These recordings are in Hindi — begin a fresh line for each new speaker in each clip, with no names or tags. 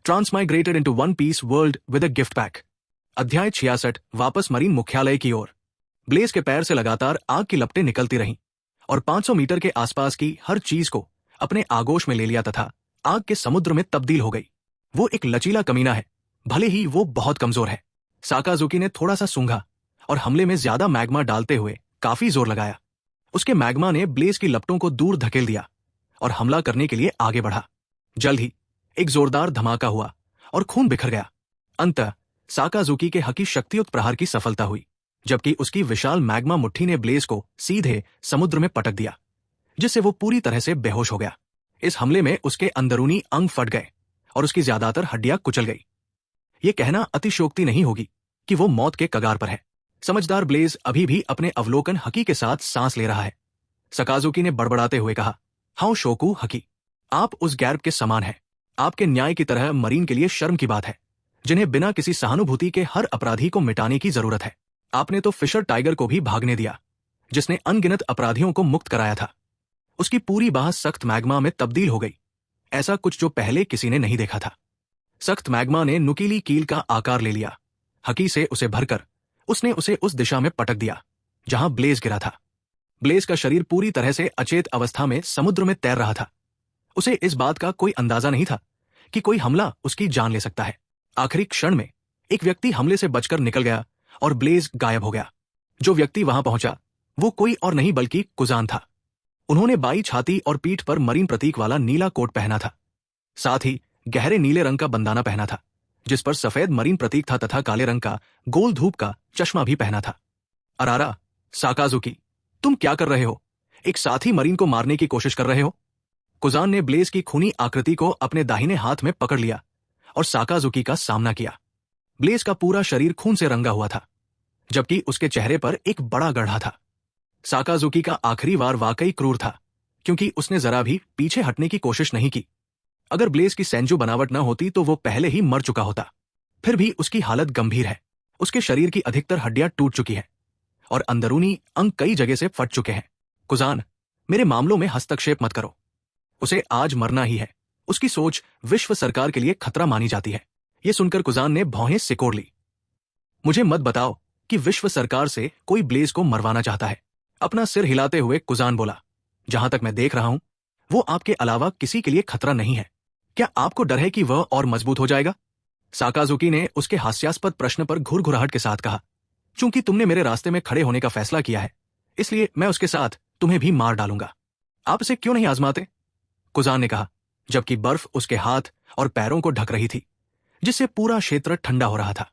ट्रांसमाइग्रेटेड into one peace world with a gift pack. अध्याय 66। वापस मरीन मुख्यालय की ओर। ब्लेज के पैर से लगातार आग की लपटें निकलती रहीं और 500 मीटर के आसपास की हर चीज को अपने आगोश में ले लिया तथा आग के समुद्र में तब्दील हो गई। वो एक लचीला कमीना है, भले ही वो बहुत कमजोर है। साकाजुकी ने थोड़ा सा सूंघा और हमले में ज्यादा मैग्मा डालते हुए काफी जोर लगाया। उसके मैग्मा ने ब्लेज की लपटों को दूर धकेल दिया और हमला करने के लिए आगे बढ़ा। जल्द ही एक जोरदार धमाका हुआ और खून बिखर गया। अंततः साकाजुकी के हकी शक्तियुक्त प्रहार की सफलता हुई, जबकि उसकी विशाल मैग्मा मुट्ठी ने ब्लेज को सीधे समुद्र में पटक दिया, जिससे वो पूरी तरह से बेहोश हो गया। इस हमले में उसके अंदरूनी अंग फट गए और उसकी ज्यादातर हड्डियां कुचल गई। ये कहना अतिशयोक्ति नहीं होगी कि वो मौत के कगार पर है। समझदार ब्लेज अभी भी अपने अवलोकन हकी के साथ सांस ले रहा है। साकाजुकी ने बड़बड़ाते हुए कहा, हाँ शोकू हकी, आप उस गैर्ब के समान हैं। आपके न्याय की तरह मरीन के लिए शर्म की बात है, जिन्हें बिना किसी सहानुभूति के हर अपराधी को मिटाने की जरूरत है। आपने तो फिशर टाइगर को भी भागने दिया, जिसने अनगिनत अपराधियों को मुक्त कराया था। उसकी पूरी बाह सख्त मैग्मा में तब्दील हो गई, ऐसा कुछ जो पहले किसी ने नहीं देखा था। सख्त मैग्मा ने नुकीली कील का आकार ले लिया। हकी से उसे भरकर उसने उसे उस दिशा में पटक दिया जहां ब्लेज गिरा था। ब्लेज का शरीर पूरी तरह से अचेत अवस्था में समुद्र में तैर रहा था। उसे इस बात का कोई अंदाजा नहीं था कि कोई हमला उसकी जान ले सकता है। आखिरी क्षण में एक व्यक्ति हमले से बचकर निकल गया और ब्लेज गायब हो गया। जो व्यक्ति वहां पहुंचा वो कोई और नहीं बल्कि कुजान था। उन्होंने बाई छाती और पीठ पर मरीन प्रतीक वाला नीला कोट पहना था, साथ ही गहरे नीले रंग का बंदाना पहना था जिस पर सफेद मरीन प्रतीक था तथा काले रंग का गोल धूप का चश्मा भी पहना था। अरारा, साकाजुकी, तुम क्या कर रहे हो? एक साथी मरीन को मारने की कोशिश कर रहे हो? कुजान ने ब्लेज की खूनी आकृति को अपने दाहिने हाथ में पकड़ लिया और साकाजुकी का सामना किया। ब्लेज का पूरा शरीर खून से रंगा हुआ था, जबकि उसके चेहरे पर एक बड़ा गड्ढा था। साकाजुकी का आखिरी वार वाकई क्रूर था, क्योंकि उसने जरा भी पीछे हटने की कोशिश नहीं की। अगर ब्लेज की सेंजू बनावट न होती तो वो पहले ही मर चुका होता। फिर भी उसकी हालत गंभीर है। उसके शरीर की अधिकतर हड्डियां टूट चुकी हैं और अंदरूनी अंग कई जगह से फट चुके हैं। कुजान, मेरे मामलों में हस्तक्षेप मत करो। उसे आज मरना ही है। उसकी सोच विश्व सरकार के लिए खतरा मानी जाती है। यह सुनकर कुजान ने भौहें सिकोड़ ली। मुझे मत बताओ कि विश्व सरकार से कोई ब्लेज को मरवाना चाहता है। अपना सिर हिलाते हुए कुजान बोला, जहां तक मैं देख रहा हूं वो आपके अलावा किसी के लिए खतरा नहीं है। क्या आपको डर है कि वह और मजबूत हो जाएगा? साकाजुकी ने उसके हास्यास्पद प्रश्न पर घुरघुराहट के साथ कहा, चूंकि तुमने मेरे रास्ते में खड़े होने का फैसला किया है, इसलिए मैं उसके साथ तुम्हें भी मार डालूंगा। आप इसे क्यों नहीं आजमाते? कुजान ने कहा, जबकि बर्फ उसके हाथ और पैरों को ढक रही थी, जिससे पूरा क्षेत्र ठंडा हो रहा था।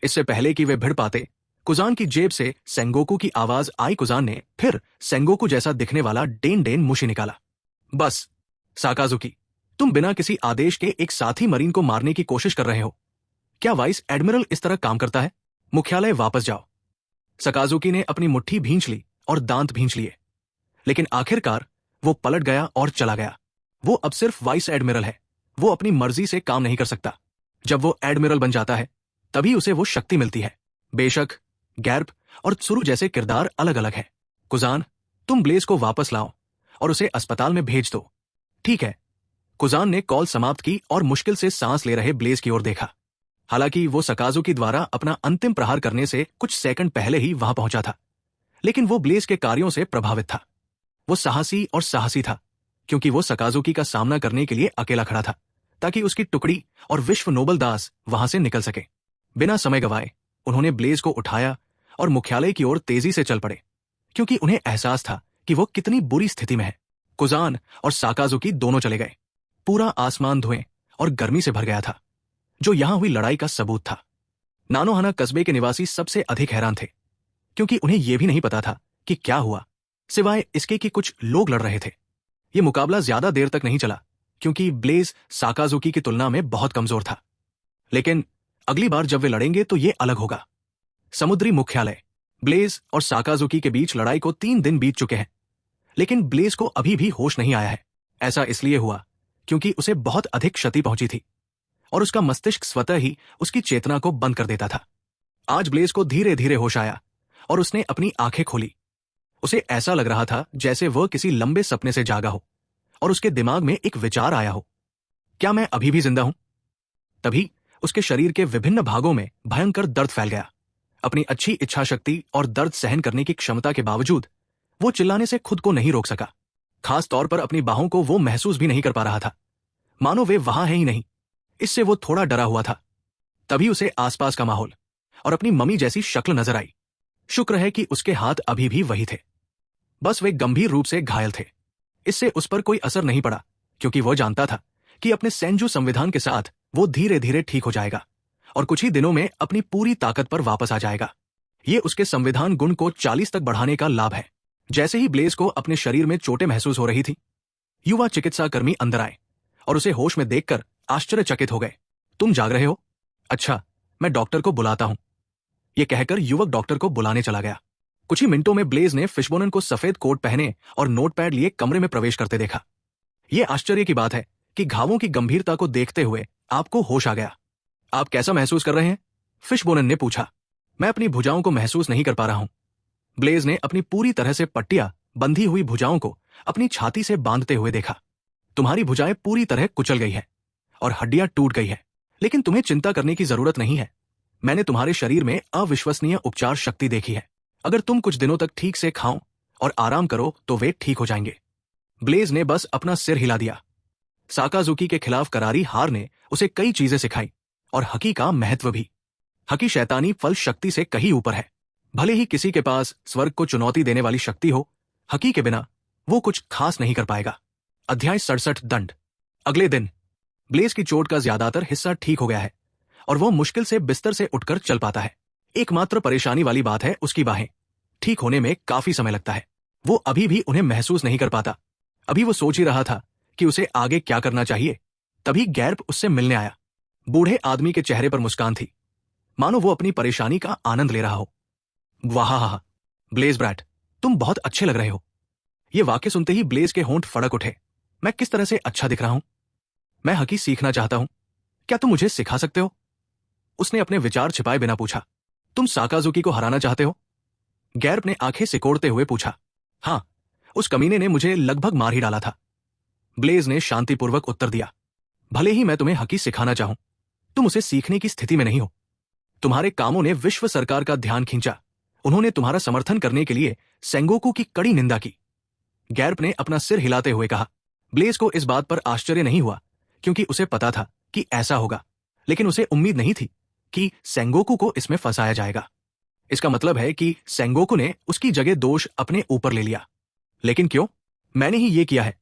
इससे पहले कि वे भिड़ पाते, कुजान की जेब से सेंगोकू की आवाज आई। कुजान ने फिर सेंगोकू जैसा दिखने वाला डेन डेन मुशी निकाला। बस साकाजुकी, तुम बिना किसी आदेश के एक साथी मरीन को मारने की कोशिश कर रहे हो। क्या वाइस एडमिरल इस तरह काम करता है? मुख्यालय वापस जाओ। साकाजुकी ने अपनी मुट्ठी भींच ली और दांत भींच लिए, लेकिन आखिरकार वो पलट गया और चला गया। वो अब सिर्फ वाइस एडमिरल है। वो अपनी मर्जी से काम नहीं कर सकता। जब वो एडमिरल बन जाता है तभी उसे वो शक्ति मिलती है। बेशक गैर्ब और त्सुरु जैसे किरदार अलग अलग हैं। कुजान, तुम ब्लेज को वापस लाओ और उसे अस्पताल में भेज दो। ठीक है। कुजान ने कॉल समाप्त की और मुश्किल से सांस ले रहे ब्लेज की ओर देखा। हालांकि वो साकाजुकी द्वारा अपना अंतिम प्रहार करने से कुछ सेकंड पहले ही वहां पहुंचा था, लेकिन वो ब्लेज के कार्यों से प्रभावित था। वो साहसी था, क्योंकि वो साकाजुकी का सामना करने के लिए अकेला खड़ा था, ताकि उसकी टुकड़ी और विश्व नोबल दास वहां से निकल सके। बिना समय गवाए उन्होंने ब्लेज को उठाया और मुख्यालय की ओर तेजी से चल पड़े, क्योंकि उन्हें एहसास था कि वो कितनी बुरी स्थिति में है। कुजान और साकाजुकी दोनों चले गए। पूरा आसमान धुएं और गर्मी से भर गया था, जो यहां हुई लड़ाई का सबूत था। नानोहाना कस्बे के निवासी सबसे अधिक हैरान थे, क्योंकि उन्हें यह भी नहीं पता था कि क्या हुआ, सिवाय इसके कि कुछ लोग लड़ रहे थे। यह मुकाबला ज्यादा देर तक नहीं चला, क्योंकि ब्लेज साकाजुकी की तुलना में बहुत कमजोर था। लेकिन अगली बार जब वे लड़ेंगे तो यह अलग होगा। समुद्री मुख्यालय। ब्लेज और साकाजुकी के बीच लड़ाई को 3 दिन बीत चुके हैं, लेकिन ब्लेज को अभी भी होश नहीं आया है। ऐसा इसलिए हुआ क्योंकि उसे बहुत अधिक क्षति पहुंची थी और उसका मस्तिष्क स्वतः ही उसकी चेतना को बंद कर देता था। आज ब्लेज को धीरे धीरे होश आया और उसने अपनी आंखें खोली। उसे ऐसा लग रहा था जैसे वह किसी लंबे सपने से जागा हो और उसके दिमाग में एक विचार आया हो, क्या मैं अभी भी जिंदा हूं? तभी उसके शरीर के विभिन्न भागों में भयंकर दर्द फैल गया। अपनी अच्छी इच्छा शक्ति और दर्द सहन करने की क्षमता के बावजूद वो चिल्लाने से खुद को नहीं रोक सका। खास तौर पर अपनी बाहों को वो महसूस भी नहीं कर पा रहा था, मानो वे वहां है ही नहीं। इससे वो थोड़ा डरा हुआ था। तभी उसे आसपास का माहौल और अपनी मम्मी जैसी शक्ल नजर आई। शुक्र है कि उसके हाथ अभी भी वही थे, बस वे गंभीर रूप से घायल थे। इससे उस पर कोई असर नहीं पड़ा, क्योंकि वह जानता था कि अपने सेंजू संविधान के साथ वो धीरे धीरे ठीक हो जाएगा और कुछ ही दिनों में अपनी पूरी ताकत पर वापस आ जाएगा। ये उसके संविधान गुण को 40 तक बढ़ाने का लाभ है। जैसे ही ब्लेज को अपने शरीर में चोटें महसूस हो रही थी, युवा चिकित्सा कर्मी अंदर आए और उसे होश में देखकर आश्चर्यचकित हो गए। तुम जाग रहे हो? अच्छा, मैं डॉक्टर को बुलाता हूं। यह कहकर युवक डॉक्टर को बुलाने चला गया। कुछ ही मिनटों में ब्लेज ने फिशबोनन को सफेद कोट पहने और नोटपैड लिए कमरे में प्रवेश करते देखा। यह आश्चर्य की बात है कि घावों की गंभीरता को देखते हुए आपको होश आ गया। आप कैसा महसूस कर रहे हैं? फिशबोनन ने पूछा। मैं अपनी भुजाओं को महसूस नहीं कर पा रहा हूं। ब्लेज ने अपनी पूरी तरह से पट्टियां बंधी हुई भुजाओं को अपनी छाती से बांधते हुए देखा। तुम्हारी भुजाएं पूरी तरह कुचल गई है और हड्डियां टूट गई है, लेकिन तुम्हें चिंता करने की जरूरत नहीं है। मैंने तुम्हारे शरीर में अविश्वसनीय उपचार शक्ति देखी है। अगर तुम कुछ दिनों तक ठीक से खाओ और आराम करो तो वे ठीक हो जाएंगे। ब्लेज ने बस अपना सिर हिला दिया। साकाजुकी के खिलाफ करारी हार ने उसे कई चीजें सिखाई, और हकी का महत्व भी। हकी शैतानी फल शक्ति से कहीं ऊपर है। भले ही किसी के पास स्वर्ग को चुनौती देने वाली शक्ति हो, हकी के बिना वो कुछ खास नहीं कर पाएगा। अध्याय 67 दंड। अगले दिन ब्लेज की चोट का ज्यादातर हिस्सा ठीक हो गया है और वो मुश्किल से बिस्तर से उठकर चल पाता है। एकमात्र परेशानी वाली बात है उसकी बाहें। ठीक होने में काफी समय लगता है। वो अभी भी उन्हें महसूस नहीं कर पाता। अभी वो सोच ही रहा था कि उसे आगे क्या करना चाहिए, तभी गैर्प उससे मिलने आया। बूढ़े आदमी के चेहरे पर मुस्कान थी, मानो वो अपनी परेशानी का आनंद ले रहा हो। वाह, ब्लेज ब्रैट, तुम बहुत अच्छे लग रहे हो। ये वाक्य सुनते ही ब्लेज के होंठ फड़क उठे। मैं किस तरह से अच्छा दिख रहा हूं? मैं हकी सीखना चाहता हूं। क्या तुम मुझे सिखा सकते हो? उसने अपने विचार छिपाए बिना पूछा। तुम साकाजुकी को हराना चाहते हो? गैर्प ने आंखें सिकोड़ते हुए पूछा। हां, उस कमीने ने मुझे लगभग मार ही डाला था, ब्लेज ने शांतिपूर्वक उत्तर दिया। भले ही मैं तुम्हें हकी सिखाना चाहूं, तुम उसे सीखने की स्थिति में नहीं हो। तुम्हारे कामों ने विश्व सरकार का ध्यान खींचा। उन्होंने तुम्हारा समर्थन करने के लिए सेंगोकू की कड़ी निंदा की। गैर्प ने अपना सिर हिलाते हुए कहा। ब्लेज को इस बात पर आश्चर्य नहीं हुआ, क्योंकि उसे पता था कि ऐसा होगा, लेकिन उसे उम्मीद नहीं थी कि सेंगोकू को इसमें फंसाया जाएगा। इसका मतलब है कि सेंगोकू ने उसकी जगह दोष अपने ऊपर ले लिया। लेकिन क्यों? मैंने ही ये किया है,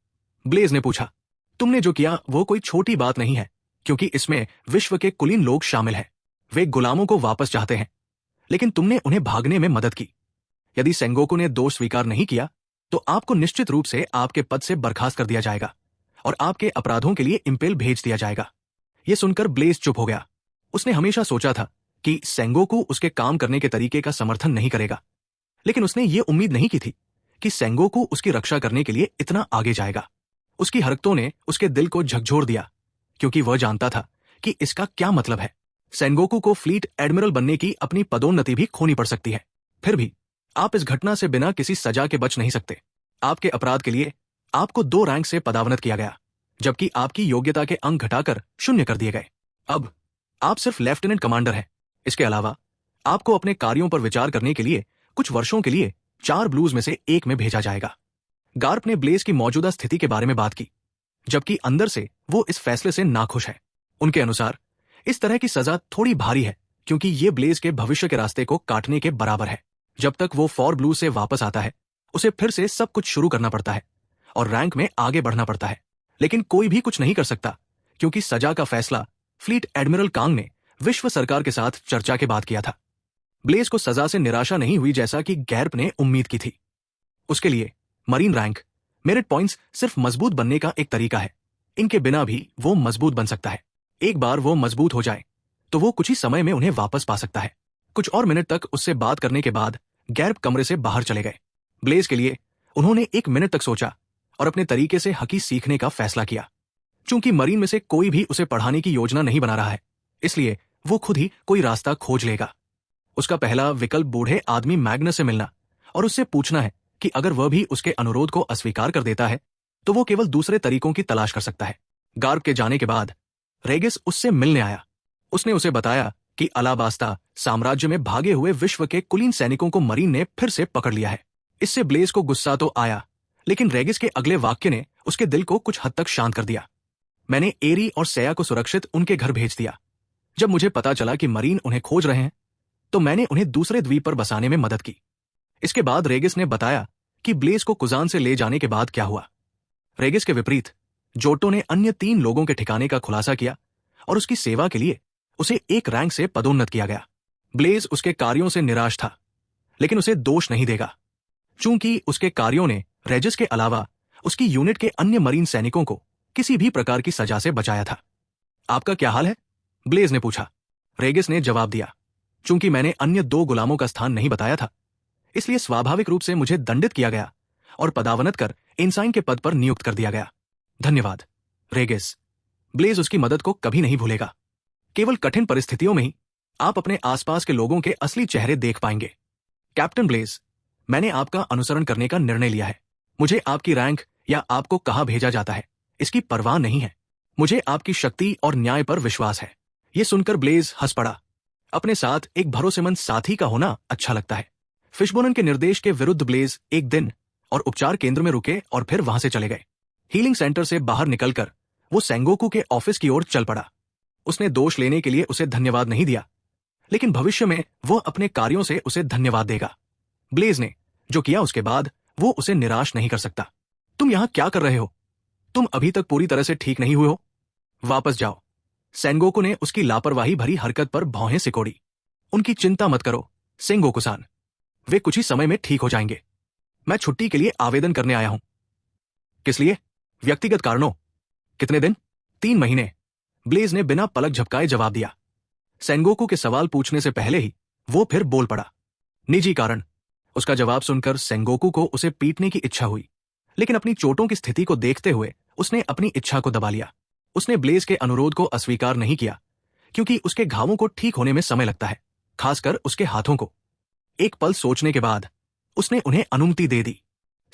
ब्लेज ने पूछा। तुमने जो किया वो कोई छोटी बात नहीं है, क्योंकि इसमें विश्व के कुलीन लोग शामिल हैं। वे गुलामों को वापस चाहते हैं, लेकिन तुमने उन्हें भागने में मदद की। यदि सेंगोकू ने दोष स्वीकार नहीं किया तो आपको निश्चित रूप से आपके पद से बर्खास्त कर दिया जाएगा और आपके अपराधों के लिए इम्पेल भेज दिया जाएगा। यह सुनकर ब्लेज चुप हो गया। उसने हमेशा सोचा था कि सेंगोकू उसके काम करने के तरीके का समर्थन नहीं करेगा, लेकिन उसने ये उम्मीद नहीं की थी कि सेंगोकू उसकी रक्षा करने के लिए इतना आगे जाएगा। उसकी हरकतों ने उसके दिल को झकझोर दिया, क्योंकि वह जानता था कि इसका क्या मतलब है। सेंगोकू को फ्लीट एडमिरल बनने की अपनी पदोन्नति भी खोनी पड़ सकती है। फिर भी आप इस घटना से बिना किसी सजा के बच नहीं सकते। आपके अपराध के लिए आपको 2 रैंक से पदावनत किया गया, जबकि आपकी योग्यता के अंक घटाकर 0 कर दिए गए। अब आप सिर्फ लेफ्टिनेंट कमांडर हैं। इसके अलावा आपको अपने कार्यों पर विचार करने के लिए कुछ वर्षों के लिए 4 ब्लूज में से एक में भेजा जाएगा। गार्प ने ब्लेज की मौजूदा स्थिति के बारे में बात की, जबकि अंदर से वो इस फैसले से नाखुश है। उनके अनुसार इस तरह की सजा थोड़ी भारी है, क्योंकि ये ब्लेज के भविष्य के रास्ते को काटने के बराबर है। जब तक वो 4 ब्लू से वापस आता है, उसे फिर से सब कुछ शुरू करना पड़ता है और रैंक में आगे बढ़ना पड़ता है। लेकिन कोई भी कुछ नहीं कर सकता, क्योंकि सजा का फैसला फ्लीट एडमिरल कांग ने विश्व सरकार के साथ चर्चा के बाद किया था। ब्लेज को सजा से निराशा नहीं हुई, जैसा कि गैर्प ने उम्मीद की थी। उसके लिए मरीन रैंक मेरिट पॉइंट्स सिर्फ मजबूत बनने का एक तरीका है। इनके बिना भी वो मजबूत बन सकता है। एक बार वो मजबूत हो जाए तो वो कुछ ही समय में उन्हें वापस पा सकता है। कुछ और मिनट तक उससे बात करने के बाद गैर्प कमरे से बाहर चले गए। ब्लेज के लिए उन्होंने 1 मिनट तक सोचा और अपने तरीके से हकी सीखने का फैसला किया। चूंकि मरीन में से कोई भी उसे पढ़ाने की योजना नहीं बना रहा है, इसलिए वो खुद ही कोई रास्ता खोज लेगा। उसका पहला विकल्प बूढ़े आदमी मैग्नस से मिलना और उससे पूछना है कि अगर वह भी उसके अनुरोध को अस्वीकार कर देता है तो वो केवल दूसरे तरीकों की तलाश कर सकता है। गार्प के जाने के बाद रेगिस उससे मिलने आया उसने उसे बताया कि अलाबास्ता साम्राज्य में भागे हुए विश्व के कुलीन सैनिकों को मरीन ने फिर से पकड़ लिया है। इससे ब्लेज को गुस्सा तो आया, लेकिन रेगिस के अगले वाक्य ने उसके दिल को कुछ हद तक शांत कर दिया। मैंने एरी और सैया को सुरक्षित उनके घर भेज दिया। जब मुझे पता चला कि मरीन उन्हें खोज रहे हैं, तो मैंने उन्हें दूसरे द्वीप पर बसाने में मदद की। इसके बाद रेगिस ने बताया कि ब्लेज को कुजान से ले जाने के बाद क्या हुआ। रेगिस के विपरीत जोटो ने अन्य 3 लोगों के ठिकाने का खुलासा किया और उसकी सेवा के लिए उसे एक रैंक से पदोन्नत किया गया। ब्लेज उसके कार्यों से निराश था, लेकिन उसे दोष नहीं देगा, चूंकि उसके कार्यों ने रेजिस के अलावा उसकी यूनिट के अन्य मरीन सैनिकों को किसी भी प्रकार की सजा से बचाया था। आपका क्या हाल है? ब्लेज ने पूछा। रेगिस ने जवाब दिया, चूंकि मैंने अन्य 2 गुलामों का स्थान नहीं बताया था, इसलिए स्वाभाविक रूप से मुझे दंडित किया गया और पदावनत कर इंसाइन के पद पर नियुक्त कर दिया गया। धन्यवाद रेगिस। ब्लेज उसकी मदद को कभी नहीं भूलेगा। केवल कठिन परिस्थितियों में ही आप अपने आसपास के लोगों के असली चेहरे देख पाएंगे। कैप्टन ब्लेज, मैंने आपका अनुसरण करने का निर्णय लिया है। मुझे आपकी रैंक या आपको कहाँ भेजा जाता है इसकी परवाह नहीं है। मुझे आपकी शक्ति और न्याय पर विश्वास है। यह सुनकर ब्लेज हंस पड़ा। अपने साथ एक भरोसेमंद साथी का होना अच्छा लगता है। फिशबोनन के निर्देश के विरुद्ध ब्लेज एक दिन और उपचार केंद्र में रुके और फिर वहां से चले गए। हीलिंग सेंटर से बाहर निकलकर वो सेंगोकू के ऑफिस की ओर चल पड़ा। उसने दोष लेने के लिए उसे धन्यवाद नहीं दिया, लेकिन भविष्य में वो अपने कार्यों से उसे धन्यवाद देगा। ब्लेज ने जो किया उसके बाद वो उसे निराश नहीं कर सकता। तुम यहां क्या कर रहे हो? तुम अभी तक पूरी तरह से ठीक नहीं हुए हो। वापस जाओ। सेंगोकू ने उसकी लापरवाही भरी हरकत पर भौहें सिकोड़ी। उनकी चिंता मत करो सेंगोकू-सान, वे कुछ ही समय में ठीक हो जाएंगे। मैं छुट्टी के लिए आवेदन करने आया हूं। किस लिए? व्यक्तिगत कारणों। कितने दिन? 3 महीने। ब्लेज ने बिना पलक झपकाए जवाब दिया। सेंगोकू के सवाल पूछने से पहले ही वो फिर बोल पड़ा। निजी कारण। उसका जवाब सुनकर सेंगोकू को उसे पीटने की इच्छा हुई, लेकिन अपनी चोटों की स्थिति को देखते हुए उसने अपनी इच्छा को दबा लिया। उसने ब्लेज के अनुरोध को अस्वीकार नहीं किया, क्योंकि उसके घावों को ठीक होने में समय लगता है, खासकर उसके हाथों को। एक पल सोचने के बाद उसने उन्हें अनुमति दे दी।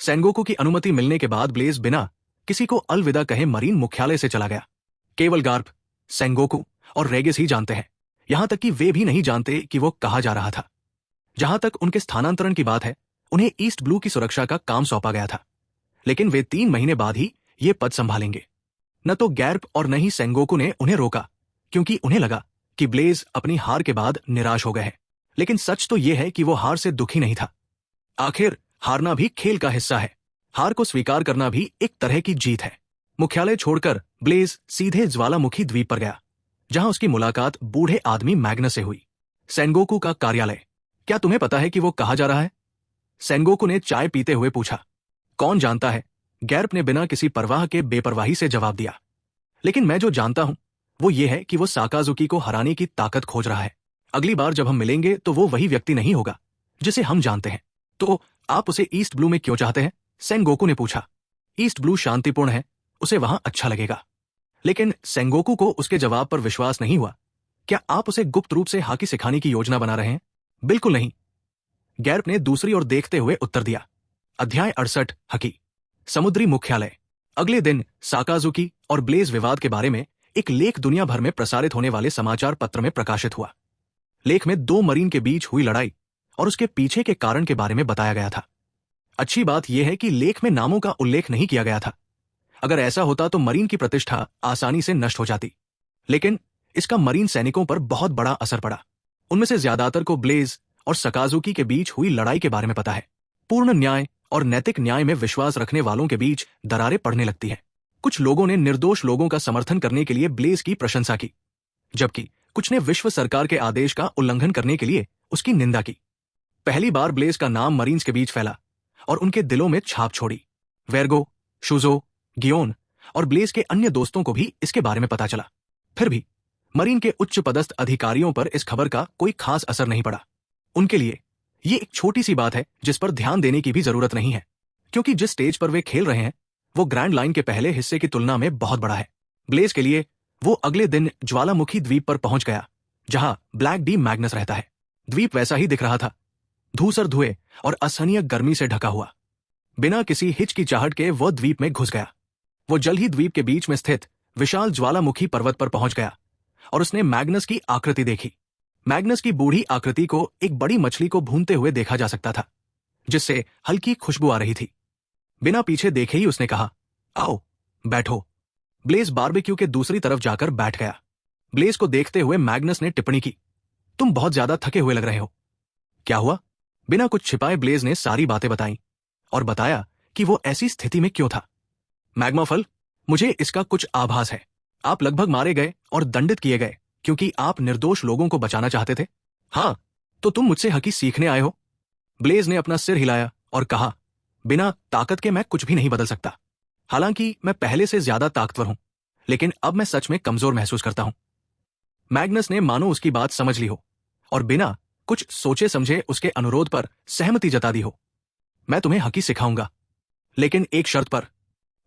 सेंगोकू की अनुमति मिलने के बाद ब्लेज बिना किसी को अलविदा कहे मरीन मुख्यालय से चला गया। केवल गार्प, सेंगोकू और रेगिस ही जानते हैं, यहां तक कि वे भी नहीं जानते कि वो कहां जा रहा था। जहां तक उनके स्थानांतरण की बात है, उन्हें ईस्ट ब्लू की सुरक्षा का काम सौंपा गया था, लेकिन वे 3 महीने बाद ही ये पद संभालेंगे। न तो गैर्प और न ही सेंगोकू ने उन्हें रोका, क्योंकि उन्हें लगा कि ब्लेज अपनी हार के बाद निराश हो गए हैं। लेकिन सच तो यह है कि वो हार से दुखी नहीं था। आखिर हारना भी खेल का हिस्सा है। हार को स्वीकार करना भी एक तरह की जीत है। मुख्यालय छोड़कर ब्लेज सीधे ज्वालामुखी द्वीप पर गया, जहां उसकी मुलाकात बूढ़े आदमी मैग्नस से हुई। सेंगोकू का कार्यालय। क्या तुम्हें पता है कि वो कहां जा रहा है? सेंगोकू ने चाय पीते हुए पूछा। कौन जानता है, गैर्प ने बिना किसी परवाह के बेपरवाही से जवाब दिया। लेकिन मैं जो जानता हूं वो ये है कि वो साकाजुकी को हराने की ताकत खोज रहा है। अगली बार जब हम मिलेंगे तो वो वही व्यक्ति नहीं होगा जिसे हम जानते हैं। तो आप उसे ईस्ट ब्लू में क्यों चाहते हैं? सेंगोकू ने पूछा। ईस्ट ब्लू शांतिपूर्ण है, उसे वहां अच्छा लगेगा। लेकिन सेंगोकू को उसके जवाब पर विश्वास नहीं हुआ। क्या आप उसे गुप्त रूप से हाकी सिखाने की योजना बना रहे हैं? बिल्कुल नहीं, गैर्प ने दूसरी ओर देखते हुए उत्तर दिया। अध्याय 68 हकी समुद्री मुख्यालय। अगले दिन साकाजुकी और ब्लेज विवाद के बारे में एक लेख दुनिया भर में प्रसारित होने वाले समाचार पत्र में प्रकाशित हुआ। लेख में 2 मरीन के बीच हुई लड़ाई और उसके पीछे के कारण के बारे में बताया गया था। अच्छी बात यह है कि लेख में नामों का उल्लेख नहीं किया गया था। अगर ऐसा होता तो मरीन की प्रतिष्ठा आसानी से नष्ट हो जाती। लेकिन इसका मरीन सैनिकों पर बहुत बड़ा असर पड़ा। उनमें से ज्यादातर को ब्लेज और सकाजुकी के बीच हुई लड़ाई के बारे में पता है। पूर्ण न्याय और नैतिक न्याय में विश्वास रखने वालों के बीच दरारें पड़ने लगती हैं। कुछ लोगों ने निर्दोष लोगों का समर्थन करने के लिए ब्लेज की प्रशंसा की, जबकि कुछ ने विश्व सरकार के आदेश का उल्लंघन करने के लिए उसकी निंदा की। पहली बार ब्लेज का नाम मरीन्स के बीच फैला और उनके दिलों में छाप छोड़ी। वेर्गो, शुजो, गियोन और ब्लेज के अन्य दोस्तों को भी इसके बारे में पता चला। फिर भी मरीन के उच्च पदस्थ अधिकारियों पर इस खबर का कोई खास असर नहीं पड़ा। उनके लिए ये एक छोटी सी बात है जिस पर ध्यान देने की भी जरूरत नहीं है, क्योंकि जिस स्टेज पर वे खेल रहे हैं वो ग्रैंड लाइन के पहले हिस्से की तुलना में बहुत बड़ा है। ब्लेज के लिए वो अगले दिन ज्वालामुखी द्वीप पर पहुंच गया, जहां ब्लैक डी मैग्नस रहता है। द्वीप वैसा ही दिख रहा था, धूसर धुएं और असहनीय गर्मी से ढका हुआ। बिना किसी हिचकिचाहट के वह द्वीप में घुस गया। वो जल्द ही द्वीप के बीच में स्थित विशाल ज्वालामुखी पर्वत पर पहुंच गया और उसने मैग्नस की आकृति देखी। मैग्नस की बूढ़ी आकृति को एक बड़ी मछली को भूनते हुए देखा जा सकता था, जिससे हल्की खुशबू आ रही थी। बिना पीछे देखे ही उसने कहा, आओ बैठो। ब्लेज बारबेक्यू के दूसरी तरफ जाकर बैठ गया। ब्लेज को देखते हुए मैग्नस ने टिप्पणी की, तुम बहुत ज्यादा थके हुए लग रहे हो। क्या हुआ? बिना कुछ छिपाए ब्लेज ने सारी बातें बताई और बताया कि वो ऐसी स्थिति में क्यों था। मैग्माफल, मुझे इसका कुछ आभास है। आप लगभग मारे गए और दंडित किए गए क्योंकि आप निर्दोष लोगों को बचाना चाहते थे। हाँ, तो तुम मुझसे हकी सीखने आए हो? ब्लेज ने अपना सिर हिलाया और कहा, बिना ताकत के मैं कुछ भी नहीं बदल सकता। हालांकि मैं पहले से ज्यादा ताकतवर हूं, लेकिन अब मैं सच में कमजोर महसूस करता हूं। मैग्नस ने मानो उसकी बात समझ ली हो और बिना कुछ सोचे समझे उसके अनुरोध पर सहमति जता दी हो। मैं तुम्हें हकी सिखाऊंगा, लेकिन एक शर्त पर।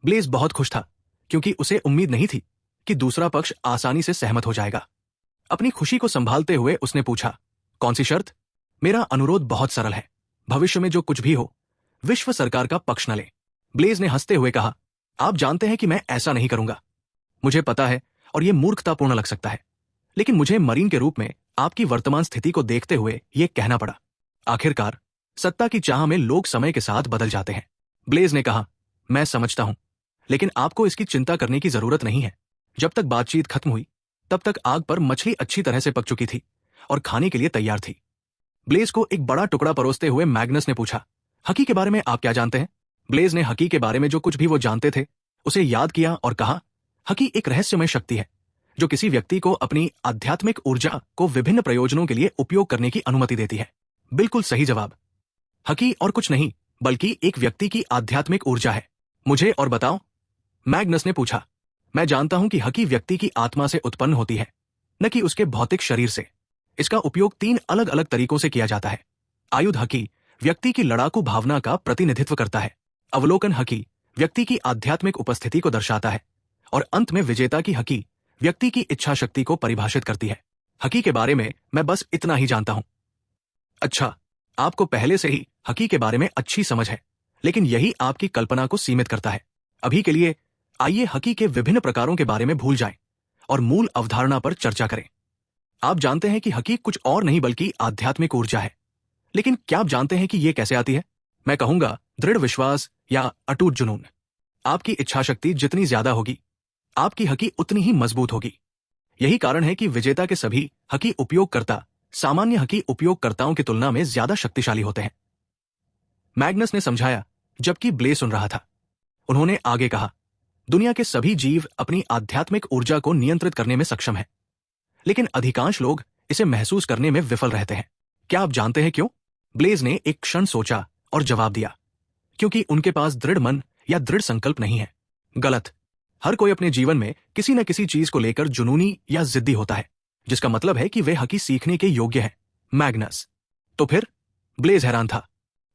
ब्लेज बहुत खुश था क्योंकि उसे उम्मीद नहीं थी कि दूसरा पक्ष आसानी से सहमत हो जाएगा। अपनी खुशी को संभालते हुए उसने पूछा, कौन सी शर्त? मेरा अनुरोध बहुत सरल है। भविष्य में जो कुछ भी हो, विश्व सरकार का पक्ष न ले। ब्लेज ने हंसते हुए कहा, आप जानते हैं कि मैं ऐसा नहीं करूंगा। मुझे पता है और यह मूर्खतापूर्ण लग सकता है, लेकिन मुझे मरीन के रूप में आपकी वर्तमान स्थिति को देखते हुए यह कहना पड़ा। आखिरकार सत्ता की चाह में लोग समय के साथ बदल जाते हैं। ब्लेज ने कहा, मैं समझता हूं, लेकिन आपको इसकी चिंता करने की जरूरत नहीं है। जब तक बातचीत खत्म हुई, तब तक आग पर मछली अच्छी तरह से पक चुकी थी और खाने के लिए तैयार थी। ब्लेज को एक बड़ा टुकड़ा परोसते हुए मैग्नस ने पूछा, हकी के बारे में आप क्या जानते हैं? ब्लेज ने हकी के बारे में जो कुछ भी वो जानते थे उसे याद किया और कहा, हकी एक रहस्यमय शक्ति है जो किसी व्यक्ति को अपनी आध्यात्मिक ऊर्जा को विभिन्न प्रयोजनों के लिए उपयोग करने की अनुमति देती है। बिल्कुल सही जवाब। हकी और कुछ नहीं बल्कि एक व्यक्ति की आध्यात्मिक ऊर्जा है। मुझे और बताओ, मैग्नस ने पूछा। मैं जानता हूं कि हकी व्यक्ति की आत्मा से उत्पन्न होती है, न कि उसके भौतिक शरीर से। इसका उपयोग 3 अलग अलग तरीकों से किया जाता है। आयुध हकी व्यक्ति की लड़ाकू भावना का प्रतिनिधित्व करता है। अवलोकन हकी व्यक्ति की आध्यात्मिक उपस्थिति को दर्शाता है और अंत में विजेता की हकी व्यक्ति की इच्छा शक्ति को परिभाषित करती है। हकी के बारे में मैं बस इतना ही जानता हूं। अच्छा, आपको पहले से ही हकी के बारे में अच्छी समझ है, लेकिन यही आपकी कल्पना को सीमित करता है। अभी के लिए आइए हकी के विभिन्न प्रकारों के बारे में भूल जाएं और मूल अवधारणा पर चर्चा करें। आप जानते हैं कि हकी कुछ और नहीं बल्कि आध्यात्मिक ऊर्जा है, लेकिन क्या आप जानते हैं कि यह कैसे आती है? मैं कहूंगा दृढ़ विश्वास या अटूट जुनून। आपकी इच्छा शक्ति जितनी ज्यादा होगी, आपकी हकी उतनी ही मजबूत होगी। यही कारण है कि विजेता के सभी हकी उपयोगकर्ता सामान्य हकी उपयोगकर्ताओं की तुलना में ज्यादा शक्तिशाली होते हैं। मैग्नस ने समझाया जबकि ब्लेज सुन रहा था। उन्होंने आगे कहा, दुनिया के सभी जीव अपनी आध्यात्मिक ऊर्जा को नियंत्रित करने में सक्षम हैं, लेकिन अधिकांश लोग इसे महसूस करने में विफल रहते हैं। क्या आप जानते हैं क्यों? ब्लेज ने एक क्षण सोचा और जवाब दिया, क्योंकि उनके पास दृढ़ मन या दृढ़ संकल्प नहीं है। गलत। हर कोई अपने जीवन में किसी न किसी चीज को लेकर जुनूनी या जिद्दी होता है, जिसका मतलब है कि वे हकी सीखने के योग्य हैं। मैग्नस, तो फिर? ब्लेज हैरान था।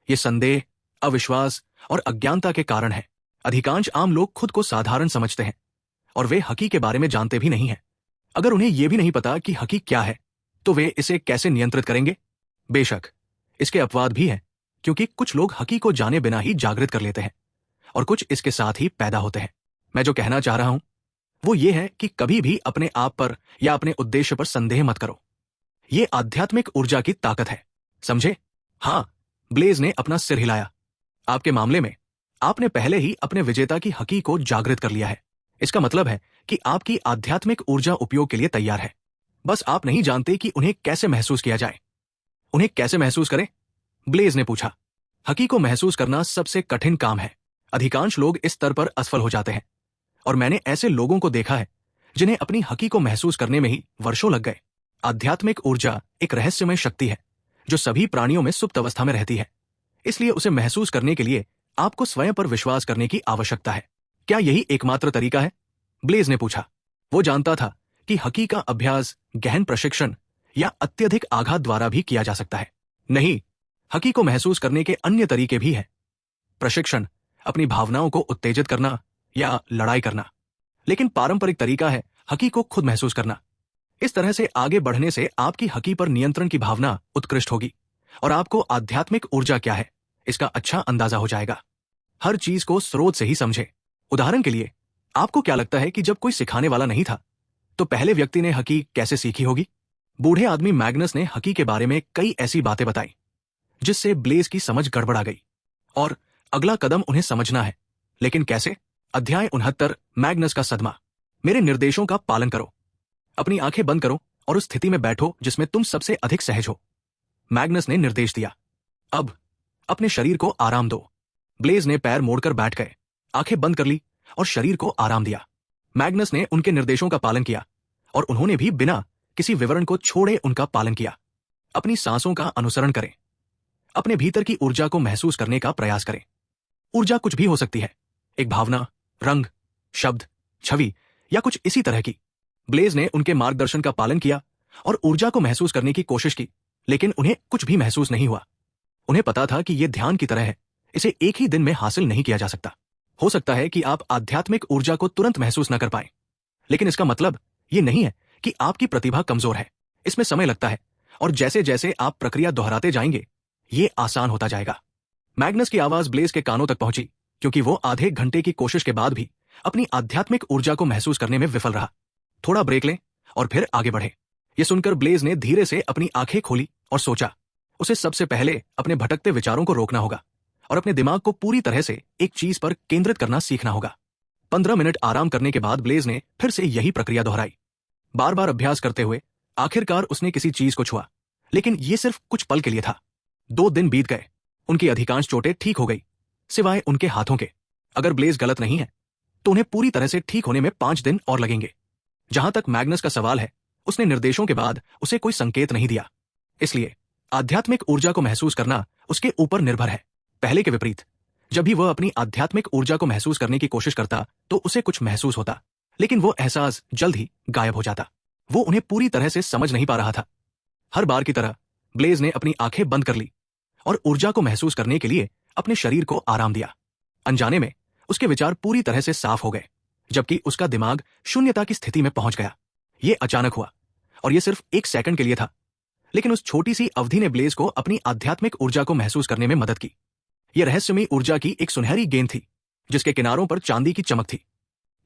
ये संदेह, अविश्वास और अज्ञानता के कारण है। अधिकांश आम लोग खुद को साधारण समझते हैं और वे हकी के बारे में जानते भी नहीं हैं। अगर उन्हें यह भी नहीं पता कि हकी क्या है, तो वे इसे कैसे नियंत्रित करेंगे? बेशक इसके अपवाद भी हैं, क्योंकि कुछ लोग हकी को जाने बिना ही जागृत कर लेते हैं और कुछ इसके साथ ही पैदा होते हैं। मैं जो कहना चाह रहा हूं वो ये है कि कभी भी अपने आप पर या अपने उद्देश्य पर संदेह मत करो। ये आध्यात्मिक ऊर्जा की ताकत है, समझे? हां, ब्लेज ने अपना सिर हिलाया। आपके मामले में आपने पहले ही अपने विजेता की हकी को जागृत कर लिया है। इसका मतलब है कि आपकी आध्यात्मिक ऊर्जा उपयोग के लिए तैयार है। बस आप नहीं जानते कि उन्हें कैसे महसूस किया जाए। उन्हें कैसे महसूस करें? ब्लेज ने पूछा। हकी को महसूस करना सबसे कठिन काम है। अधिकांश लोग इस स्तर पर असफल हो जाते हैं और मैंने ऐसे लोगों को देखा है जिन्हें अपनी हकी को महसूस करने में ही वर्षों लग गए। आध्यात्मिक ऊर्जा एक रहस्यमय शक्ति है जो सभी प्राणियों में सुप्त अवस्था में रहती है, इसलिए उसे महसूस करने के लिए आपको स्वयं पर विश्वास करने की आवश्यकता है। क्या यही एकमात्र तरीका है? ब्लेज ने पूछा। वो जानता था कि हकी का अभ्यास गहन प्रशिक्षण या अत्यधिक आघात द्वारा भी किया जा सकता है। नहीं, हकी को महसूस करने के अन्य तरीके भी हैं। प्रशिक्षण, अपनी भावनाओं को उत्तेजित करना या लड़ाई करना, लेकिन पारंपरिक तरीका है हकी को खुद महसूस करना। इस तरह से आगे बढ़ने से आपकी हकी पर नियंत्रण की भावना उत्कृष्ट होगी और आपको आध्यात्मिक ऊर्जा क्या है इसका अच्छा अंदाजा हो जाएगा। हर चीज को स्रोत से ही समझे। उदाहरण के लिए, आपको क्या लगता है कि जब कोई सिखाने वाला नहीं था तो पहले व्यक्ति ने हकी कैसे सीखी होगी? बूढ़े आदमी मैग्नस ने हकी के बारे में कई ऐसी बातें बताई जिससे ब्लेज की समझ गड़बड़ा गई और अगला कदम उन्हें समझना है, लेकिन कैसे? अध्याय 69 मैग्नस का सदमा। मेरे निर्देशों का पालन करो। अपनी आंखें बंद करो और उस स्थिति में बैठो जिसमें तुम सबसे अधिक सहज हो। मैग्नस ने निर्देश दिया। अब अपने शरीर को आराम दो। ब्लेज ने पैर मोड़कर बैठ गए, आंखें बंद कर ली और शरीर को आराम दिया। मैग्नस ने उनके निर्देशों का पालन किया और उन्होंने भी बिना किसी विवरण को छोड़े उनका पालन किया। अपनी सांसों का अनुसरण करें। अपने भीतर की ऊर्जा को महसूस करने का प्रयास करें। ऊर्जा कुछ भी हो सकती है, एक भावना, रंग, शब्द, छवि या कुछ इसी तरह की। ब्लेज ने उनके मार्गदर्शन का पालन किया और ऊर्जा को महसूस करने की कोशिश की, लेकिन उन्हें कुछ भी महसूस नहीं हुआ। उन्हें पता था कि यह ध्यान की तरह है, इसे एक ही दिन में हासिल नहीं किया जा सकता। हो सकता है कि आप आध्यात्मिक ऊर्जा को तुरंत महसूस न कर पाएं, लेकिन इसका मतलब यह नहीं है कि आपकी प्रतिभा कमजोर है। इसमें समय लगता है और जैसे जैसे आप प्रक्रिया दोहराते जाएंगे, ये आसान होता जाएगा। मैग्नस की आवाज ब्लेज के कानों तक पहुंची, क्योंकि वो आधे घंटे की कोशिश के बाद भी अपनी आध्यात्मिक ऊर्जा को महसूस करने में विफल रहा। थोड़ा ब्रेक लें और फिर आगे बढ़े। ये सुनकर ब्लेज ने धीरे से अपनी आंखें खोली और सोचा, उसे सबसे पहले अपने भटकते विचारों को रोकना होगा और अपने दिमाग को पूरी तरह से एक चीज पर केंद्रित करना सीखना होगा। 15 मिनट आराम करने के बाद ब्लेज ने फिर से यही प्रक्रिया दोहराई। बार बार अभ्यास करते हुए आखिरकार उसने किसी चीज को छुआ, लेकिन यह सिर्फ कुछ पल के लिए था। 2 दिन बीत गए। उनकी अधिकांश चोटें ठीक हो गई, सिवाय उनके हाथों के। अगर ब्लेज गलत नहीं है तो उन्हें पूरी तरह से ठीक होने में 5 दिन और लगेंगे। जहां तक मैग्नस का सवाल है, उसने निर्देशों के बाद उसे कोई संकेत नहीं दिया। इसलिए आध्यात्मिक ऊर्जा को महसूस करना उसके ऊपर निर्भर है। पहले के विपरीत, जब भी वह अपनी आध्यात्मिक ऊर्जा को महसूस करने की कोशिश करता तो उसे कुछ महसूस होता, लेकिन वो एहसास जल्द ही गायब हो जाता। वो उन्हें पूरी तरह से समझ नहीं पा रहा था। हर बार की तरह ब्लेज ने अपनी आंखें बंद कर ली और ऊर्जा को महसूस करने के लिए अपने शरीर को आराम दिया। अनजाने में उसके विचार पूरी तरह से साफ हो गए, जबकि उसका दिमाग शून्यता की स्थिति में पहुंच गया। यह अचानक हुआ और यह सिर्फ 1 सेकंड के लिए था, लेकिन उस छोटी सी अवधि ने ब्लेज को अपनी आध्यात्मिक ऊर्जा को महसूस करने में मदद की। यह रहस्यमयी ऊर्जा की एक सुनहरी गेंद थी, जिसके किनारों पर चांदी की चमक थी।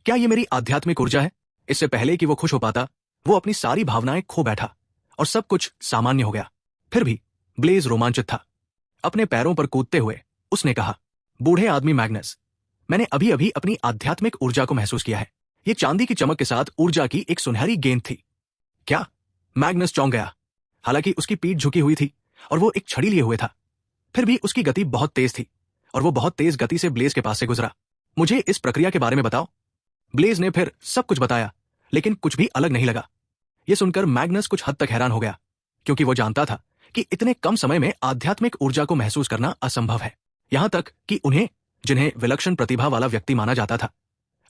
क्या यह मेरी आध्यात्मिक ऊर्जा है? इससे पहले कि वो खुश हो पाता, वो अपनी सारी भावनाएं खो बैठा और सब कुछ सामान्य हो गया। फिर भी ब्लेज रोमांचित था। अपने पैरों पर कूदते हुए उसने कहा, बूढ़े आदमी मैग्नस, मैंने अभी अभी अपनी आध्यात्मिक ऊर्जा को महसूस किया है। यह चांदी की चमक के साथ ऊर्जा की एक सुनहरी गेंद थी। क्या? मैग्नस चौंक गया। हालांकि उसकी पीठ झुकी हुई थी और वो एक छड़ी लिए हुए था, फिर भी उसकी गति बहुत तेज थी और वो बहुत तेज गति से ब्लेज के पास से गुजरा। मुझे इस प्रक्रिया के बारे में बताओ। ब्लेज ने फिर सब कुछ बताया, लेकिन कुछ भी अलग नहीं लगा। यह सुनकर मैग्नस कुछ हद तक हैरान हो गया, क्योंकि वो जानता था कि इतने कम समय में आध्यात्मिक ऊर्जा को महसूस करना असंभव है। यहां तक कि उन्हें, जिन्हें विलक्षण प्रतिभा वाला व्यक्ति माना जाता था,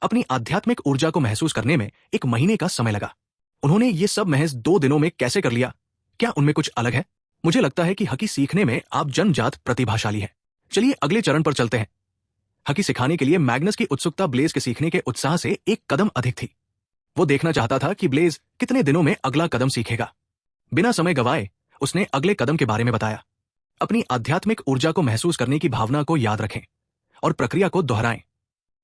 अपनी आध्यात्मिक ऊर्जा को महसूस करने में 1 महीने का समय लगा। उन्होंने ये सब महज 2 दिनों में कैसे कर लिया? क्या उनमें कुछ अलग है? मुझे लगता है कि हकी सीखने में आप जन्मजात प्रतिभाशाली हैं। चलिए अगले चरण पर चलते हैं। हकी सिखाने के लिए मैग्नस की उत्सुकता ब्लेज के सीखने के उत्साह से 1 कदम अधिक थी। वो देखना चाहता था कि ब्लेज कितने दिनों में अगला कदम सीखेगा। बिना समय गवाए उसने अगले कदम के बारे में बताया। अपनी आध्यात्मिक ऊर्जा को महसूस करने की भावना को याद रखें और प्रक्रिया को दोहराएं।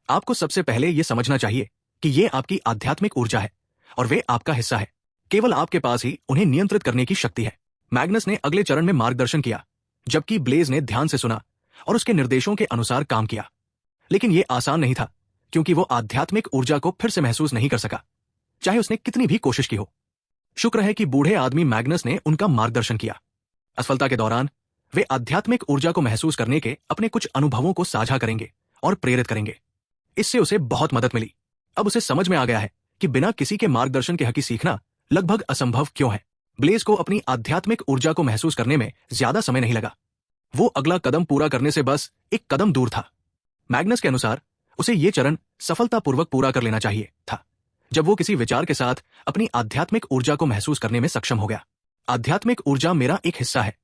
आपको सबसे पहले यह समझना चाहिए कि यह आपकी आध्यात्मिक ऊर्जा है और वे आपका हिस्सा है। केवल आपके पास ही उन्हें नियंत्रित करने की शक्ति है। मैग्नस ने अगले चरण में मार्गदर्शन किया, जबकि ब्लेज ने ध्यान से सुना और उसके निर्देशों के अनुसार काम किया। लेकिन यह आसान नहीं था, क्योंकि वो आध्यात्मिक ऊर्जा को फिर से महसूस नहीं कर सका, चाहे उसने कितनी भी कोशिश की हो। शुक्र है कि बूढ़े आदमी मैग्नस ने उनका मार्गदर्शन किया। असफलता के दौरान वे आध्यात्मिक ऊर्जा को महसूस करने के अपने कुछ अनुभवों को साझा करेंगे और प्रेरित करेंगे। इससे उसे बहुत मदद मिली। अब उसे समझ में आ गया है कि बिना किसी के मार्गदर्शन के हकी सीखना लगभग असंभव क्यों है। ब्लेज को अपनी आध्यात्मिक ऊर्जा को महसूस करने में ज्यादा समय नहीं लगा। वो अगला कदम पूरा करने से बस 1 कदम दूर था। मैग्नस के अनुसार उसे ये चरण सफलतापूर्वक पूरा कर लेना चाहिए था, जब वो किसी विचार के साथ अपनी आध्यात्मिक ऊर्जा को महसूस करने में सक्षम हो गया। आध्यात्मिक ऊर्जा मेरा एक हिस्सा है।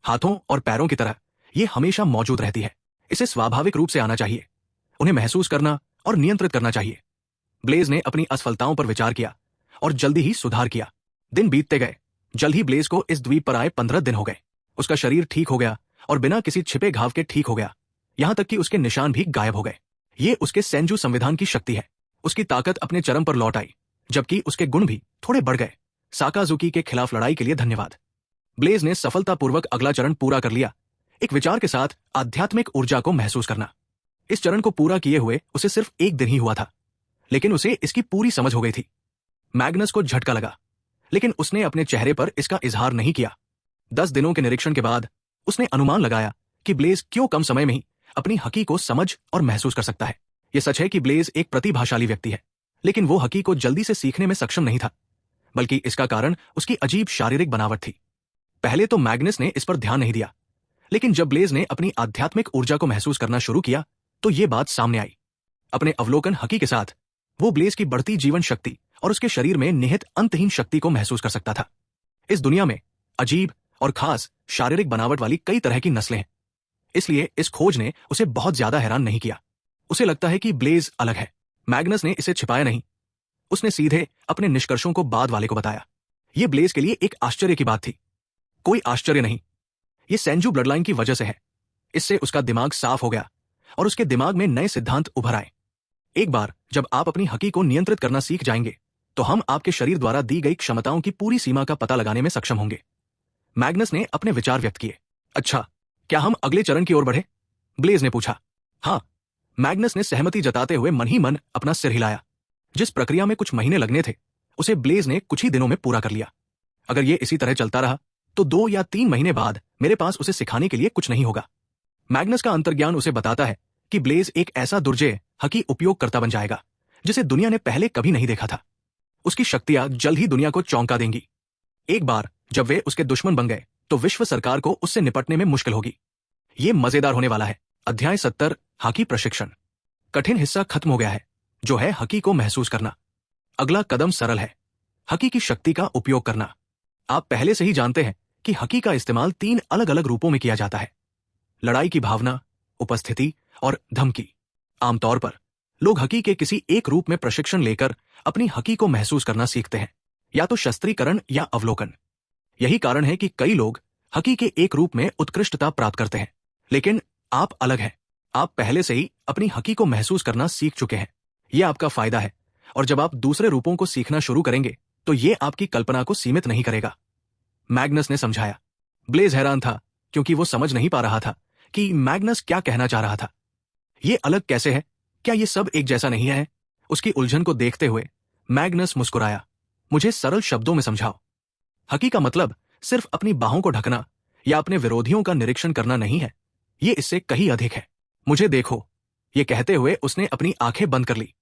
हाथों और पैरों की तरह ये हमेशा मौजूद रहती है। इसे स्वाभाविक रूप से आना चाहिए। उन्हें महसूस करना और नियंत्रित करना चाहिए। ब्लेज ने अपनी असफलताओं पर विचार किया और जल्दी ही सुधार किया। दिन बीतते गए। जल्द ही ब्लेज को इस द्वीप पर आए 15 दिन हो गए। उसका शरीर ठीक हो गया और बिना किसी छिपे घाव के ठीक हो गया। यहां तक कि उसके निशान भी गायब हो गए। ये उसके सेंजू संविधान की शक्ति है। उसकी ताकत अपने चरम पर लौट आई, जबकि उसके गुण भी थोड़े बढ़ गए। साकाजुकी के खिलाफ लड़ाई के लिए धन्यवाद। ब्लेज ने सफलतापूर्वक अगला चरण पूरा कर लिया, एक विचार के साथ आध्यात्मिक ऊर्जा को महसूस करना। इस चरण को पूरा किए हुए उसे सिर्फ एक दिन ही हुआ था, लेकिन उसे इसकी पूरी समझ हो गई थी। मैग्नस को झटका लगा, लेकिन उसने अपने चेहरे पर इसका इजहार नहीं किया। 10 दिनों के निरीक्षण के बाद उसने अनुमान लगाया कि ब्लेज क्यों कम समय में ही अपनी हकी को समझ और महसूस कर सकता है। यह सच है कि ब्लेज एक प्रतिभाशाली व्यक्ति है, लेकिन वो हकी को जल्दी से सीखने में सक्षम नहीं था, बल्कि इसका कारण उसकी अजीब शारीरिक बनावट थी। पहले तो मैग्नस ने इस पर ध्यान नहीं दिया, लेकिन जब ब्लेज ने अपनी आध्यात्मिक ऊर्जा को महसूस करना शुरू किया तो ये बात सामने आई। अपने अवलोकन हकी के साथ वो ब्लेज की बढ़ती जीवन शक्ति और उसके शरीर में निहित अंतहीन शक्ति को महसूस कर सकता था। इस दुनिया में अजीब और खास शारीरिक बनावट वाली कई तरह की नस्लें हैं, इसलिए इस खोज ने उसे बहुत ज्यादा हैरान नहीं किया। उसे लगता है कि ब्लेज अलग है। मैग्नस ने इसे छिपाया नहीं, उसने सीधे अपने निष्कर्षों को बाद वाले को बताया। यह ब्लेज के लिए एक आश्चर्य की बात थी। कोई आश्चर्य नहीं, यह सेंजू ब्लडलाइन की वजह से है। इससे उसका दिमाग साफ हो गया और उसके दिमाग में नए सिद्धांत उभर आए। एक बार जब आप अपनी हकी को नियंत्रित करना सीख जाएंगे तो हम आपके शरीर द्वारा दी गई क्षमताओं की पूरी सीमा का पता लगाने में सक्षम होंगे। मैग्नस ने अपने विचार व्यक्त किए। अच्छा, क्या हम अगले चरण की ओर बढ़े? ब्लेज ने पूछा। हाँ, मैग्नस ने सहमति जताते हुए मन ही मन अपना सिर हिलाया। जिस प्रक्रिया में कुछ महीने लगने थे उसे ब्लेज ने कुछ ही दिनों में पूरा कर लिया। अगर ये इसी तरह चलता रहा तो 2 या 3 महीने बाद मेरे पास उसे सिखाने के लिए कुछ नहीं होगा। मैग्नस का अंतर्ज्ञान उसे बताता है कि ब्लेज एक ऐसा दुर्जेय हकी उपयोगकर्ता बन जाएगा जिसे दुनिया ने पहले कभी नहीं देखा था। उसकी शक्तियां जल्द ही दुनिया को चौंका देंगी। एक बार जब वे उसके दुश्मन बन गए तो विश्व सरकार को उससे निपटने में मुश्किल होगी। ये मजेदार होने वाला है। अध्याय 70 हकी प्रशिक्षण। कठिन हिस्सा खत्म हो गया है, जो है हकी को महसूस करना। अगला कदम सरल है, हकी की शक्ति का उपयोग करना। आप पहले से ही जानते हैं कि हकी का इस्तेमाल 3 अलग अलग रूपों में किया जाता है: लड़ाई की भावना, उपस्थिति और धमकी। आमतौर पर लोग हकी के किसी एक रूप में प्रशिक्षण लेकर अपनी हकी को महसूस करना सीखते हैं, या तो शस्त्रीकरण या अवलोकन। यही कारण है कि कई लोग हकी के एक रूप में उत्कृष्टता प्राप्त करते हैं। लेकिन आप अलग हैं। आप पहले से ही अपनी हकी को महसूस करना सीख चुके हैं। यह आपका फायदा है, और जब आप दूसरे रूपों को सीखना शुरू करेंगे तो यह आपकी कल्पना को सीमित नहीं करेगा। मैग्नस ने समझाया। ब्लेज हैरान था, क्योंकि वो समझ नहीं पा रहा था कि मैग्नस क्या कहना चाह रहा था। ये अलग कैसे है? क्या ये सब एक जैसा नहीं है? उसकी उलझन को देखते हुए मैग्नस मुस्कुराया। मुझे सरल शब्दों में समझाओ। हकी का मतलब सिर्फ अपनी बाहों को ढकना या अपने विरोधियों का निरीक्षण करना नहीं है। ये इससे कहीं अधिक है। मुझे देखो, ये कहते हुए उसने अपनी आंखें बंद कर ली।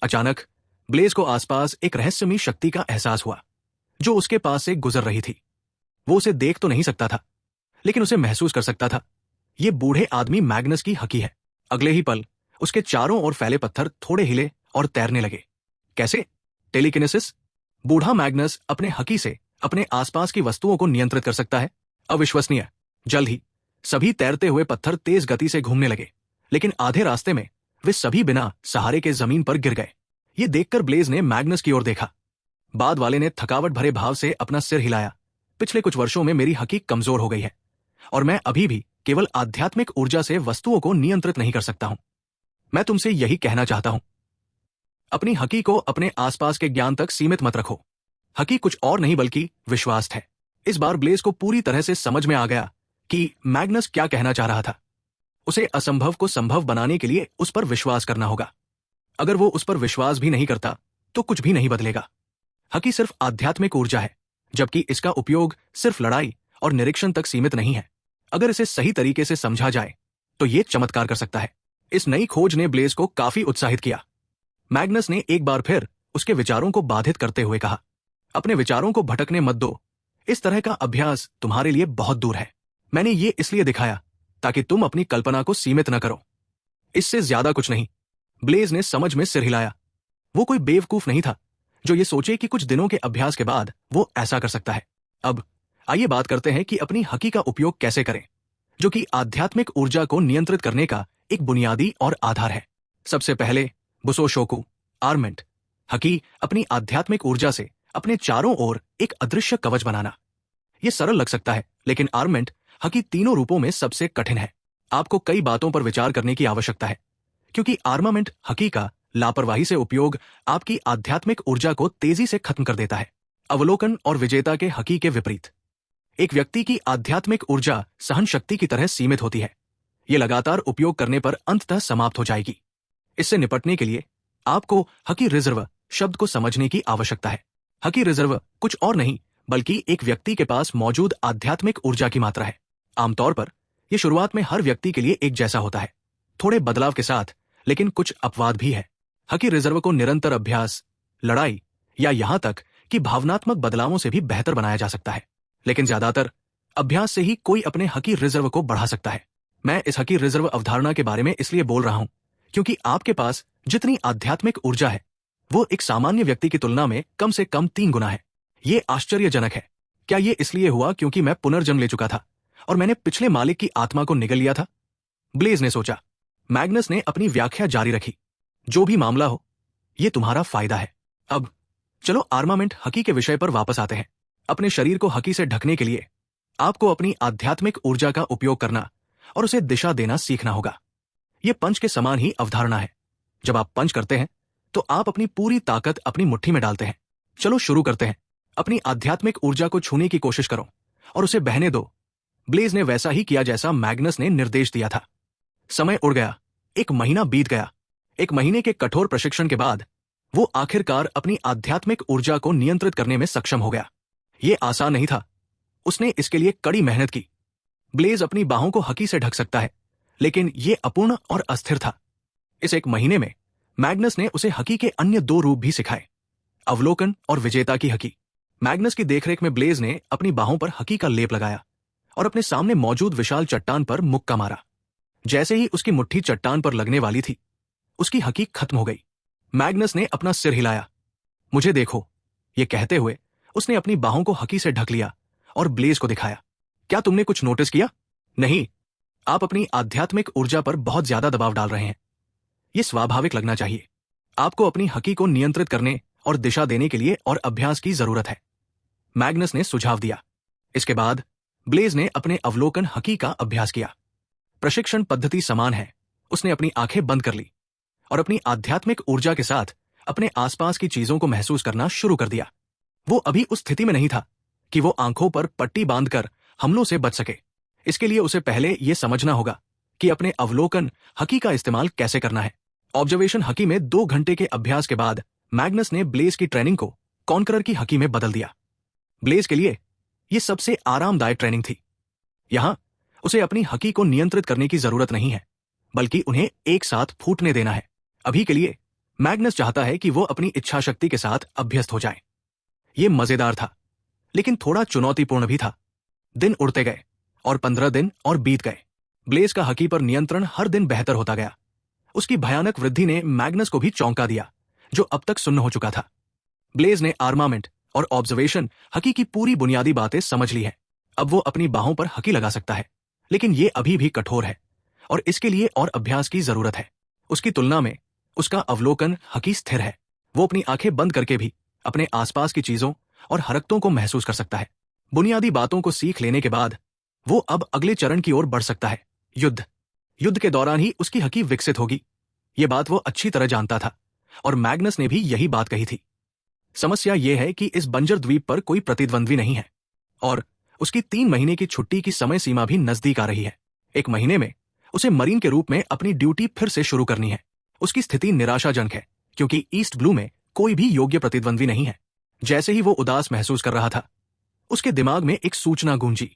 अचानक ब्लेज को आसपास एक रहस्यमयी शक्ति का एहसास हुआ, जो उसके पास से गुजर रही थी। वो उसे देख तो नहीं सकता था, लेकिन उसे महसूस कर सकता था। ये बूढ़े आदमी मैग्नस की हकी है। अगले ही पल उसके चारों ओर फैले पत्थर थोड़े हिले और तैरने लगे। कैसे? टेलीकिनेसिस। बूढ़ा मैग्नस अपने हकी से अपने आसपास की वस्तुओं को नियंत्रित कर सकता है। अविश्वसनीय। जल्द ही सभी तैरते हुए पत्थर तेज गति से घूमने लगे, लेकिन आधे रास्ते में वे सभी बिना सहारे के जमीन पर गिर गए। ये देखकर ब्लेज ने मैग्नस की ओर देखा। बाद वाले ने थकावट भरे भाव से अपना सिर हिलाया। पिछले कुछ वर्षों में मेरी हकी कमजोर हो गई है, और मैं अभी भी केवल आध्यात्मिक ऊर्जा से वस्तुओं को नियंत्रित नहीं कर सकता हूं। मैं तुमसे यही कहना चाहता हूं, अपनी हकी को अपने आसपास के ज्ञान तक सीमित मत रखो। हकी कुछ और नहीं बल्कि विश्वास है। इस बार ब्लेज को पूरी तरह से समझ में आ गया कि मैग्नस क्या कहना चाह रहा था। उसे असंभव को संभव बनाने के लिए उस पर विश्वास करना होगा। अगर वो उस पर विश्वास भी नहीं करता तो कुछ भी नहीं बदलेगा। हकी सिर्फ आध्यात्मिक ऊर्जा है, जबकि इसका उपयोग सिर्फ लड़ाई और निरीक्षण तक सीमित नहीं है। अगर इसे सही तरीके से समझा जाए तो ये चमत्कार कर सकता है। इस नई खोज ने ब्लेज को काफी उत्साहित किया। मैग्नस ने एक बार फिर उसके विचारों को बाधित करते हुए कहा, अपने विचारों को भटकने मत दो। इस तरह का अभ्यास तुम्हारे लिए बहुत दूर है। मैंने ये इसलिए दिखाया ताकि तुम अपनी कल्पना को सीमित न करो। इससे ज्यादा कुछ नहीं। ब्लेज ने समझ में सिर हिलाया। वो कोई बेवकूफ नहीं था जो ये सोचे कि कुछ दिनों के अभ्यास के बाद वो ऐसा कर सकता है। अब आइए बात करते हैं कि अपनी हकी का उपयोग कैसे करें, जो कि आध्यात्मिक ऊर्जा को नियंत्रित करने का एक बुनियादी और आधार है। सबसे पहले बुसोशोकु आर्मेंट। हकी अपनी आध्यात्मिक ऊर्जा से अपने चारों ओर एक अदृश्य कवच बनाना। यह सरल लग सकता है, लेकिन आर्मेंट हकी तीनों रूपों में सबसे कठिन है। आपको कई बातों पर विचार करने की आवश्यकता है, क्योंकि आर्मामेंट हकी का लापरवाही से उपयोग आपकी आध्यात्मिक ऊर्जा को तेजी से खत्म कर देता है। अवलोकन और विजेता के हकी के विपरीत। एक व्यक्ति की आध्यात्मिक ऊर्जा सहन शक्ति की तरह सीमित होती है। ये लगातार उपयोग करने पर अंततः समाप्त हो जाएगी। इससे निपटने के लिए आपको हकी रिजर्व शब्द को समझने की आवश्यकता है। हकी रिजर्व कुछ और नहीं बल्कि एक व्यक्ति के पास मौजूद आध्यात्मिक ऊर्जा की मात्रा है। आमतौर पर यह शुरुआत में हर व्यक्ति के लिए एक जैसा होता है, थोड़े बदलाव के साथ, लेकिन कुछ अपवाद भी है। हकी रिजर्व को निरंतर अभ्यास, लड़ाई या यहां तक कि भावनात्मक बदलावों से भी बेहतर बनाया जा सकता है, लेकिन ज्यादातर अभ्यास से ही कोई अपने हकी रिजर्व को बढ़ा सकता है। मैं इस हकी रिजर्व अवधारणा के बारे में इसलिए बोल रहा हूं क्योंकि आपके पास जितनी आध्यात्मिक ऊर्जा है वो एक सामान्य व्यक्ति की तुलना में कम से कम 3 गुना है। ये आश्चर्यजनक है। क्या ये इसलिए हुआ क्योंकि मैं पुनर्जन्म ले चुका था और मैंने पिछले मालिक की आत्मा को निगल लिया था? ब्लेज ने सोचा। मैग्नस ने अपनी व्याख्या जारी रखी। जो भी मामला हो, ये तुम्हारा फायदा है। अब चलो आर्मामेंट हकी के विषय पर वापस आते हैं। अपने शरीर को हकी से ढकने के लिए आपको अपनी आध्यात्मिक ऊर्जा का उपयोग करना और उसे दिशा देना सीखना होगा। यह पंच के समान ही अवधारणा है। जब आप पंच करते हैं तो आप अपनी पूरी ताकत अपनी मुट्ठी में डालते हैं। चलो शुरू करते हैं। अपनी आध्यात्मिक ऊर्जा को छूने की कोशिश करो और उसे बहने दो। ब्लेज ने वैसा ही किया जैसा मैग्नस ने निर्देश दिया था। समय उड़ गया। 1 महीना बीत गया। 1 महीने के कठोर प्रशिक्षण के बाद वो आखिरकार अपनी आध्यात्मिक ऊर्जा को नियंत्रित करने में सक्षम हो गया। ये आसान नहीं था। उसने इसके लिए कड़ी मेहनत की। ब्लेज अपनी बाहों को हकी से ढक सकता है, लेकिन ये अपूर्ण और अस्थिर था। इस 1 महीने में मैग्नस ने उसे हकी के अन्य 2 रूप भी सिखाए, अवलोकन और विजेता की हकी। मैग्नस की देखरेख में ब्लेज ने अपनी बाहों पर हकी का लेप लगाया और अपने सामने मौजूद विशाल चट्टान पर मुक्का मारा। जैसे ही उसकी मुट्ठी चट्टान पर लगने वाली थी, उसकी हकी खत्म हो गई। मैग्नस ने अपना सिर हिलाया। मुझे देखो, ये कहते हुए उसने अपनी बाहों को हकी से ढक लिया और ब्लेज को दिखाया। क्या तुमने कुछ नोटिस किया? नहीं, आप अपनी आध्यात्मिक ऊर्जा पर बहुत ज्यादा दबाव डाल रहे हैं। यह स्वाभाविक लगना चाहिए। आपको अपनी हकी को नियंत्रित करने और दिशा देने के लिए और अभ्यास की जरूरत है, मैग्नस ने सुझाव दिया। इसके बाद ब्लेज ने अपने अवलोकन हकी का अभ्यास किया। प्रशिक्षण पद्धति समान है। उसने अपनी आंखें बंद कर ली और अपनी आध्यात्मिक ऊर्जा के साथ अपने आसपास की चीजों को महसूस करना शुरू कर दिया। वो अभी उस स्थिति में नहीं था कि वो आंखों पर पट्टी बांधकर हमलों से बच सके। इसके लिए उसे पहले यह समझना होगा कि अपने अवलोकन हकी का इस्तेमाल कैसे करना है। ऑब्जर्वेशन हकी में 2 घंटे के अभ्यास के बाद मैग्नस ने ब्लेज की ट्रेनिंग को कॉन्करर की हकी में बदल दिया। ब्लेज के लिए यह सबसे आरामदायक ट्रेनिंग थी। यहां उसे अपनी हकी को नियंत्रित करने की जरूरत नहीं है, बल्कि उन्हें एक साथ फूटने देना है। अभी के लिए मैग्नस चाहता है कि वो अपनी इच्छा शक्ति के साथ अभ्यस्त हो जाए। यह मजेदार था, लेकिन थोड़ा चुनौतीपूर्ण भी था। दिन उड़ते गए और 15 दिन और बीत गए। ब्लेज का हकी पर नियंत्रण हर दिन बेहतर होता गया। उसकी भयानक वृद्धि ने मैग्नस को भी चौंका दिया, जो अब तक सुन्न हो चुका था। ब्लेज ने आर्मामेंट और ऑब्जर्वेशन हकी की पूरी बुनियादी बातें समझ ली है। अब वो अपनी बाहों पर हकी लगा सकता है, लेकिन ये अभी भी कठोर है और इसके लिए और अभ्यास की जरूरत है। उसकी तुलना में उसका अवलोकन हकी स्थिर है। वो अपनी आंखें बंद करके भी अपने आसपास की चीजों और हरकतों को महसूस कर सकता है। बुनियादी बातों को सीख लेने के बाद वो अब अगले चरण की ओर बढ़ सकता है, युद्ध। युद्ध के दौरान ही उसकी हकी विकसित होगी। ये बात वो अच्छी तरह जानता था और मैग्नस ने भी यही बात कही थी। समस्या ये है कि इस बंजर द्वीप पर कोई प्रतिद्वंद्वी नहीं है और उसकी 3 महीने की छुट्टी की समय सीमा भी नजदीक आ रही है। 1 महीने में उसे मरीन के रूप में अपनी ड्यूटी फिर से शुरू करनी है। उसकी स्थिति निराशाजनक है क्योंकि ईस्ट ब्लू में कोई भी योग्य प्रतिद्वंद्वी नहीं है। जैसे ही वो उदास महसूस कर रहा था, उसके दिमाग में एक सूचना गूंजी।